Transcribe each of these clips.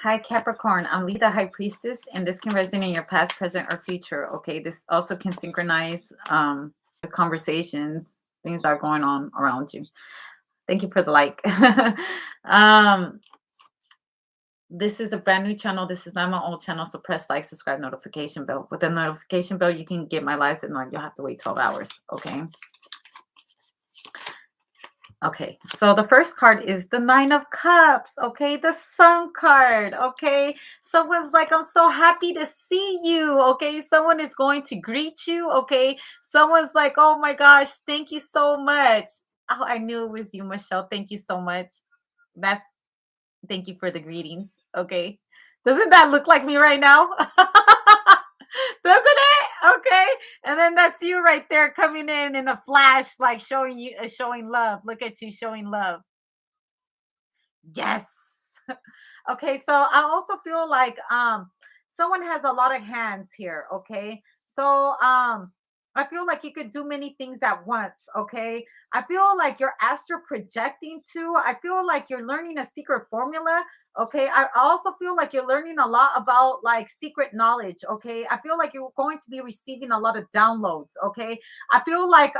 Hi, Capricorn. I'm Lee, the High Priestess, and this can resonate in your past, present, or future. Okay, this also can synchronize the conversations, things that are going on around you. Thank you for the like. um, this is a brand new channel. This is not my old channel, so press like, subscribe, notification bell. With the notification bell, you can get my lives, and like you'll have to wait 12 hours. Okay. Okay, so the first card is the Nine of Cups. Okay, the Sun card. Okay, someone's like, I'm so happy to see you. Okay, someone is going to greet you. Okay, someone's like, oh my gosh, thank you so much. Oh, I knew it was you, Michelle. Thank you so much. That's Thank you for the greetings. Okay, doesn't that look like me right now? Doesn't it? Okay. And then that's you right there coming in a flash, like showing you, showing love. Look at you showing love. Yes. Okay. So I also feel like someone has a lot of hands here. Okay. So I feel like you could do many things at once. Okay. I feel like you're astral projecting too. I feel like you're learning a secret formula. Okay. I also feel like you're learning a lot about like secret knowledge. Okay. I feel like you're going to be receiving a lot of downloads. Okay. I feel like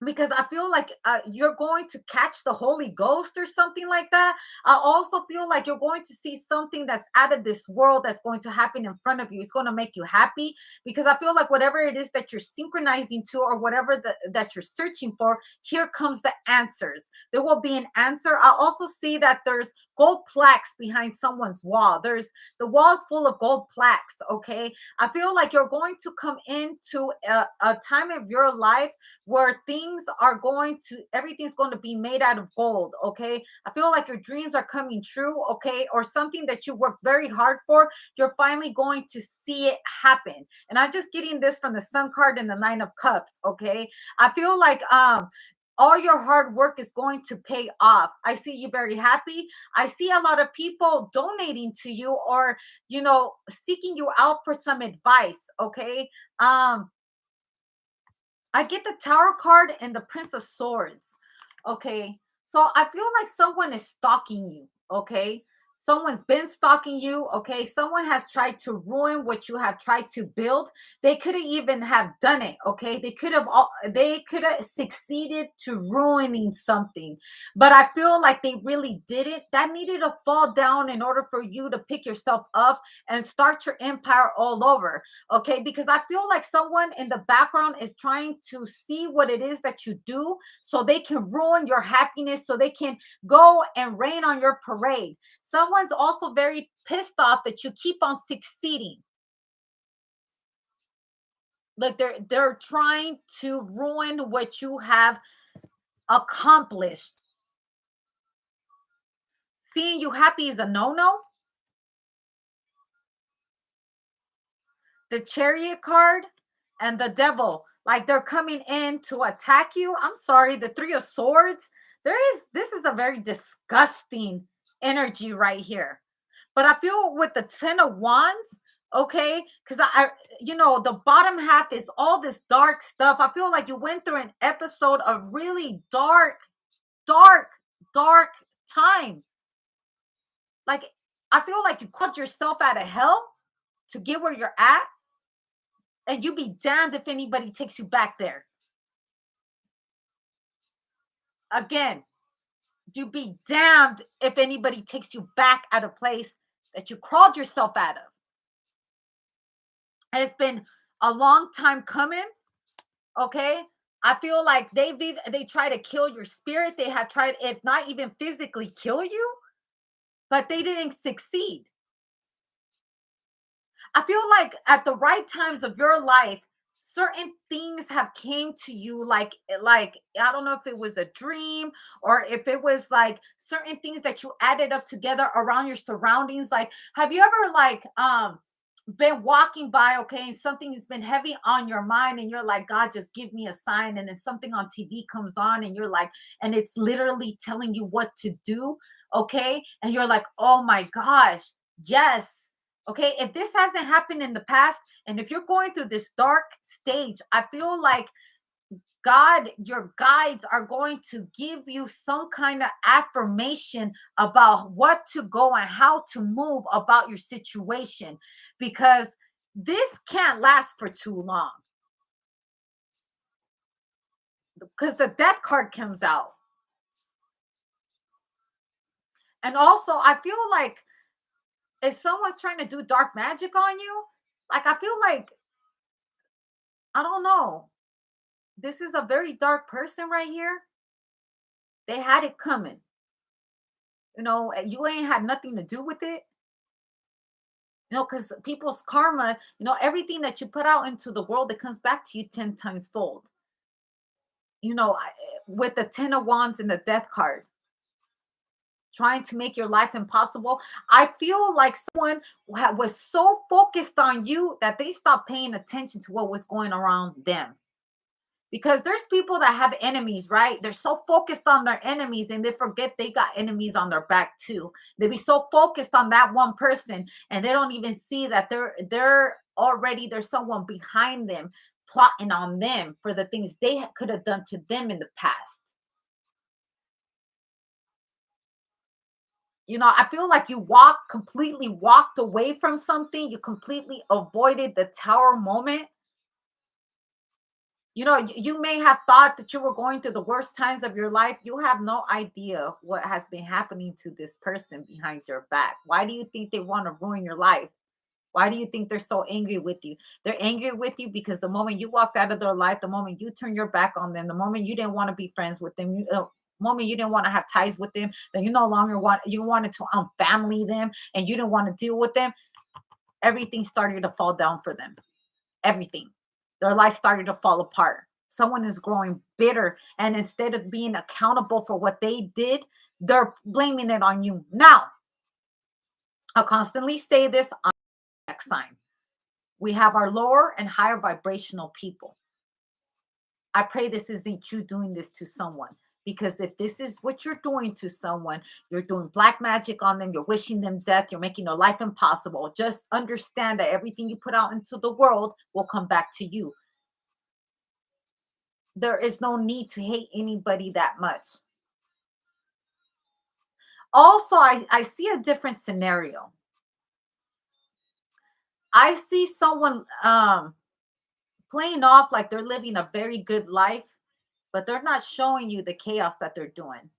because I feel like you're going to catch the Holy Ghost or something like that. I also feel like you're going to see something that's out of this world that's going to happen in front of you. It's going to make you happy because I feel like whatever it is that you're synchronizing to or whatever that you're searching for, here comes the answers. There will be an answer. I also see that there's gold plaques behind someone's wall. There's the walls full of gold plaques. Okay. I feel like you're going to come into a time of your life where things are going to everything's going to be made out of gold. Okay, I feel like your dreams are coming true. Okay, or something that you work very hard for, you're finally going to see it happen. And I'm just getting this from the Sun card and the Nine of Cups. Okay, I feel like all your hard work is going to pay off. I see you very happy. I see a lot of people donating to you or seeking you out for some advice. Okay, I get the Tower card and the Prince of Swords. Okay. So I feel like someone is stalking you. Okay. Someone's been stalking you. Okay. Someone has tried to ruin what you have tried to build. They could have even have done it. Okay. They could have succeeded to ruining something. But I feel like they really didn't. That needed to fall down in order for you to pick yourself up and start your empire all over. Okay, because I feel like someone in the background is trying to see what it is that you do so they can ruin your happiness, so they can go and rain on your parade. Someone's also very pissed off that you keep on succeeding. Like they're trying to ruin what you have accomplished. Seeing you happy is a no-no. The Chariot card and the Devil, like they're coming in to attack you. I'm sorry, the Three of Swords. This is a very disgusting energy right here. But I feel with the Ten of Wands, okay, because the bottom half is all this dark stuff. I feel like you went through an episode of really dark, dark time. Like I feel like you called yourself out of hell to get where you're at. And you be damned if anybody takes you back there. Again, you be damned if anybody takes you back at a place that you crawled yourself out of. And it's been a long time coming. Okay. I feel like they try to kill your spirit. They have tried, if not even physically kill you, but they didn't succeed. I feel like at the right times of your life, certain things have came to you like I don't know if it was a dream or if it was like certain things that you added up together around your surroundings. Like, have you ever like been walking by, okay, and something has been heavy on your mind and you're like, God, just give me a sign, and then something on TV comes on and you're like, and it's literally telling you what to do, okay, and you're like, oh my gosh, yes. Okay, if this hasn't happened in the past, and if you're going through this dark stage, I feel like God, your guides are going to give you some kind of affirmation about what to go and how to move about your situation, because this can't last for too long, because the death card comes out. And also, I feel like if someone's trying to do dark magic on you, like I feel like, I don't know, this is a very dark person right here. They had it coming. You ain't had nothing to do with it. Because people's karma, everything that you put out into the world, it comes back to you 10 times fold. With the 10 of wands and the death card, trying to make your life impossible. I feel like someone was so focused on you that they stopped paying attention to what was going around them. Because there's people that have enemies, right? They're so focused on their enemies and they forget they got enemies on their back too. They be so focused on that one person and they don't even see that they're already, there's someone behind them plotting on them for the things they could have done to them in the past. I feel like you completely walked away from something. You completely avoided the tower moment. You may have thought that you were going through the worst times of your life. You have no idea what has been happening to this person behind your back. Why do you think they want to ruin your life? Why do you think they're so angry with you? They're angry with you because the moment you walked out of their life, the moment you turned your back on them, the moment you didn't want to be friends with them, moment you didn't want to have ties with them, then you no longer you wanted to unfamily them and you didn't want to deal with them. Everything started to fall down for them. Everything. Their life started to fall apart. Someone is growing bitter, and instead of being accountable for what they did, they're blaming it on you. Now, I'll constantly say this on the next sign. We have our lower and higher vibrational people. I pray this isn't you doing this to someone. Because if this is what you're doing to someone, you're doing black magic on them, you're wishing them death, you're making their life impossible. Just understand that everything you put out into the world will come back to you. There is no need to hate anybody that much. Also, I see a different scenario. I see someone playing off like they're living a very good life, but they're not showing you the chaos that they're doing.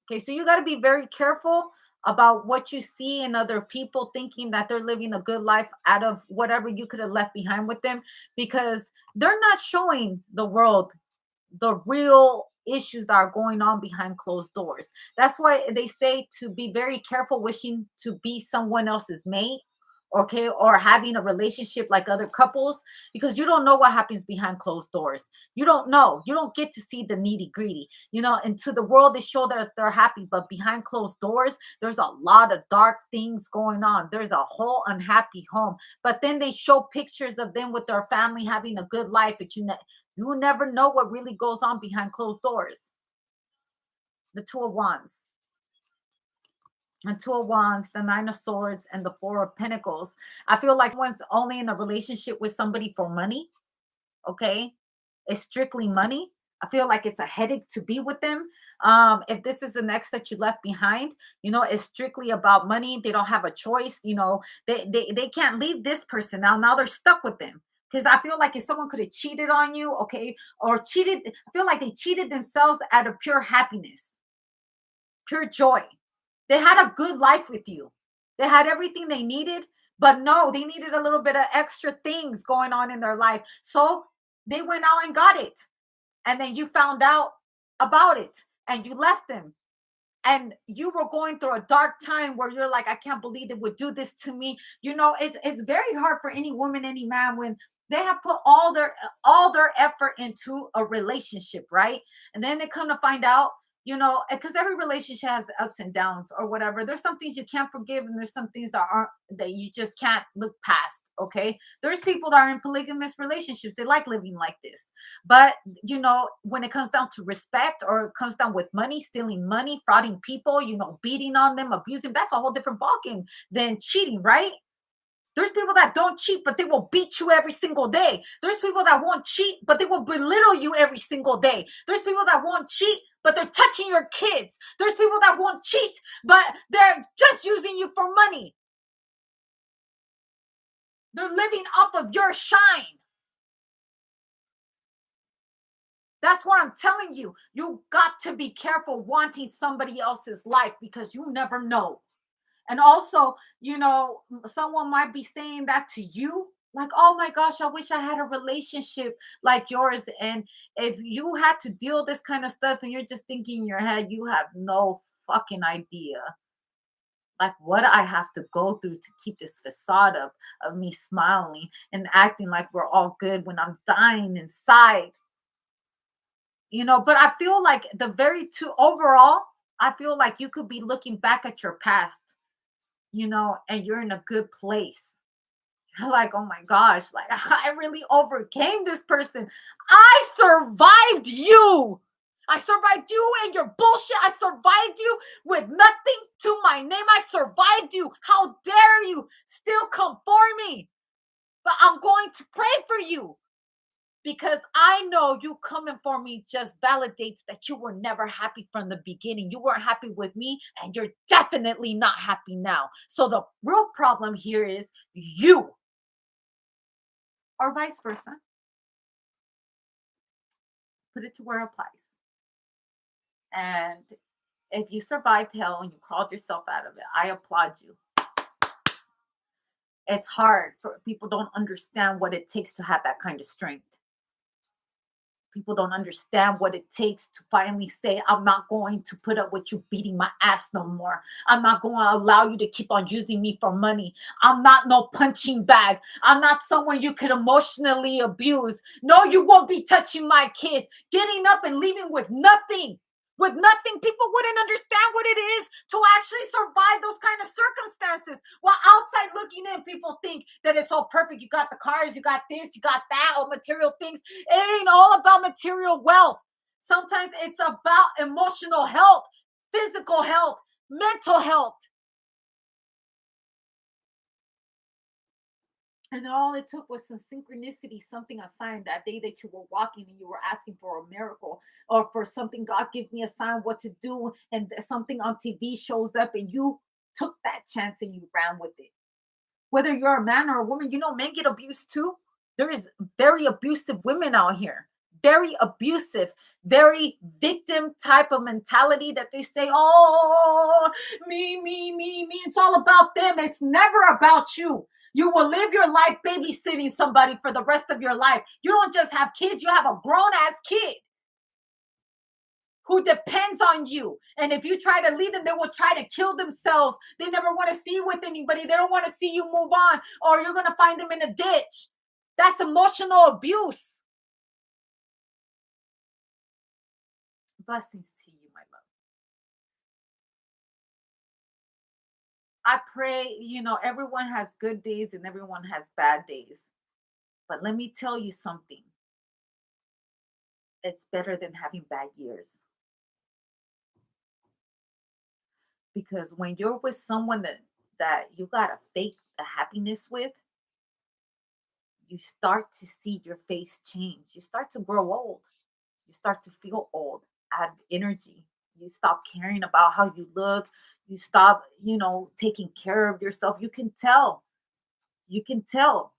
Okay, so you got to be very careful about what you see in other people thinking that they're living a good life out of whatever you could have left behind with them, because they're not showing the world the real issues that are going on behind closed doors. That's why they say to be very careful wishing to be someone else's mate, okay, or having a relationship like other couples, because you don't know what happens behind closed doors. You don't know. You don't get to see the nitty gritty. And to the world, they show that they're happy, but behind closed doors, there's a lot of dark things going on. There's a whole unhappy home. But then they show pictures of them with their family having a good life, but you will never know what really goes on behind closed doors. The Two of Wands. The Two of Wands, the Nine of Swords, and the Four of Pentacles. I feel like someone's only in a relationship with somebody for money. Okay. It's strictly money. I feel like it's a headache to be with them. If this is an ex that you left behind, it's strictly about money. They don't have a choice. They can't leave this person now they're stuck with them. Because I feel like if someone could have cheated on you, okay, or cheated, I feel like they cheated themselves out of pure happiness, pure joy. They had a good life with you. They had everything they needed, but no, they needed a little bit of extra things going on in their life. So they went out and got it. And then you found out about it and you left them. And you were going through a dark time where you're like, I can't believe they would do this to me. It's very hard for any woman, any man, when they have put all their effort into a relationship, right? And then they come to find out, because every relationship has ups and downs or whatever. There's some things you can't forgive, and there's some things that you just can't look past. Okay. There's people that are in polygamous relationships. They like living like this. But when it comes down to respect, or it comes down with money, stealing money, frauding people, beating on them, abusing, that's a whole different ballgame than cheating, right? There's people that don't cheat, but they will beat you every single day. There's people that won't cheat, but they will belittle you every single day. There's people that won't cheat, but they're touching your kids. There's people that won't cheat, but they're just using you for money. They're living off of your shine. That's what I'm telling you. You got to be careful wanting somebody else's life because you never know. And also, someone might be saying that to you, like, oh my gosh, I wish I had a relationship like yours. And if you had to deal this kind of stuff and you're just thinking in your head, you have no fucking idea. Like what I have to go through to keep this facade up of me smiling and acting like we're all good when I'm dying inside. But I feel like the very two overall, I feel like you could be looking back at your past, and you're in a good place. You're like, oh my gosh, like I really overcame this person. I survived you. I survived you and your bullshit. I survived you with nothing to my name. I survived you. How dare you still come for me? But I'm going to pray for you because I know you coming for me just validates that you were never happy from the beginning. You weren't happy with me, and you're definitely not happy now. So the real problem here is you, or vice versa. Put it to where it applies. And if you survived hell and you crawled yourself out of it, I applaud you. It's hard for people don't understand what it takes to have that kind of strength. People don't understand what it takes to finally say, I'm not going to put up with you beating my ass no more. I'm not going to allow you to keep on using me for money. I'm not no punching bag. I'm not someone you could emotionally abuse. No, you won't be touching my kids. Getting up and leaving with nothing. With nothing, people wouldn't understand what it is to actually survive those kind of circumstances. While outside looking in, people think that it's all perfect. You got the cars, you got this, you got that, all material things. It ain't all about material wealth. Sometimes it's about emotional health, physical health, mental health. And all it took was some synchronicity, something a sign that day that you were walking and you were asking for a miracle or for something. God give me a sign what to do. And something on TV shows up and you took that chance and you ran with it. Whether you're a man or a woman, men get abused too. There is very abusive women out here. Very abusive, very victim type of mentality that they say, oh, me, me, me, me. It's all about them. It's never about you. You will live your life babysitting somebody for the rest of your life. You don't just have kids, you have a grown ass kid who depends on you. And if you try to leave them, they will try to kill themselves. They never want to see you with anybody. They don't want to see you move on, or you're going to find them in a ditch. That's emotional abuse. Blessings to you, my love. I pray, everyone has good days and everyone has bad days. But let me tell you something. It's better than having bad years. Because when you're with someone that you got to fake the happiness with, you start to see your face change. You start to grow old. You start to feel old, out of energy. You stop caring about how you look. You stop, taking care of yourself. You can tell. You can tell.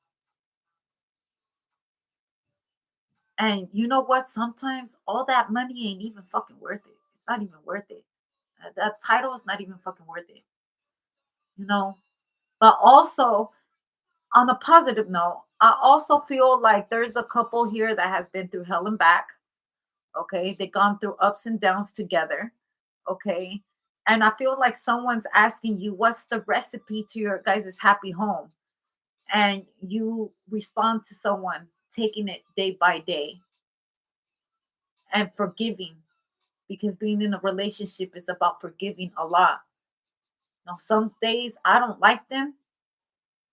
And you know what? Sometimes all that money ain't even fucking worth it. It's not even worth it. That title is not even fucking worth it. You know? But also, on a positive note, I also feel like there's a couple here that has been through hell and back. Okay. They've gone through ups and downs together. Okay. And I feel like someone's asking you, what's the recipe to your guys' happy home? And you respond to someone, taking it day by day and forgiving, because being in a relationship is about forgiving a lot. Now, some days I don't like them,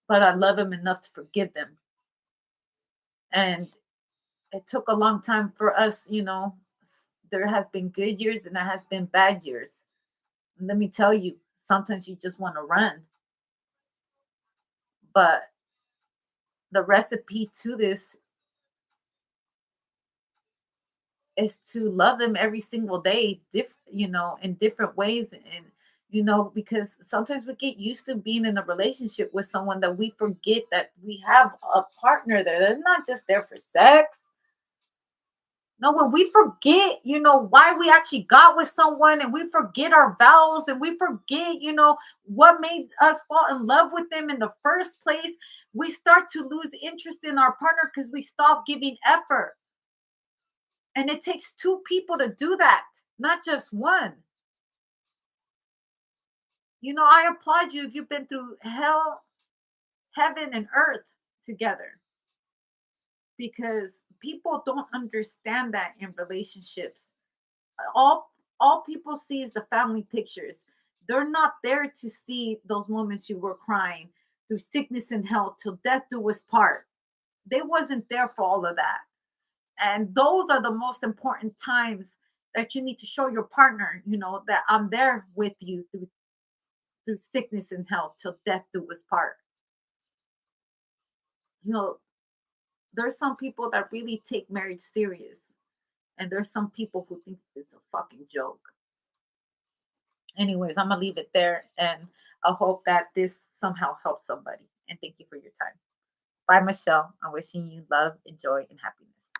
but I love them enough to forgive them. And it took a long time for us, there has been good years and there has been bad years. And let me tell you, sometimes you just want to run. But the recipe to this is to love them every single day, in different ways. And because sometimes we get used to being in a relationship with someone that we forget that we have a partner there. They're not just there for sex. No, when we forget, why we actually got with someone, and we forget our vows, and we forget, what made us fall in love with them in the first place, we start to lose interest in our partner because we stop giving effort. And it takes two people to do that, not just one. I applaud you if you've been through hell, heaven, and earth together, because people don't understand that in relationships. All people see is the family pictures. They're not there to see those moments you were crying through sickness and health till death do us part. They wasn't there for all of that. And those are the most important times that you need to show your partner, that I'm there with you through sickness and health till death do us part. You know, there's some people that really take marriage serious, and there's some people who think it's a fucking joke. Anyways, I'm gonna leave it there, and I hope that this somehow helps somebody. And thank you for your time. Bye, Michelle. I'm wishing you love, joy, and happiness.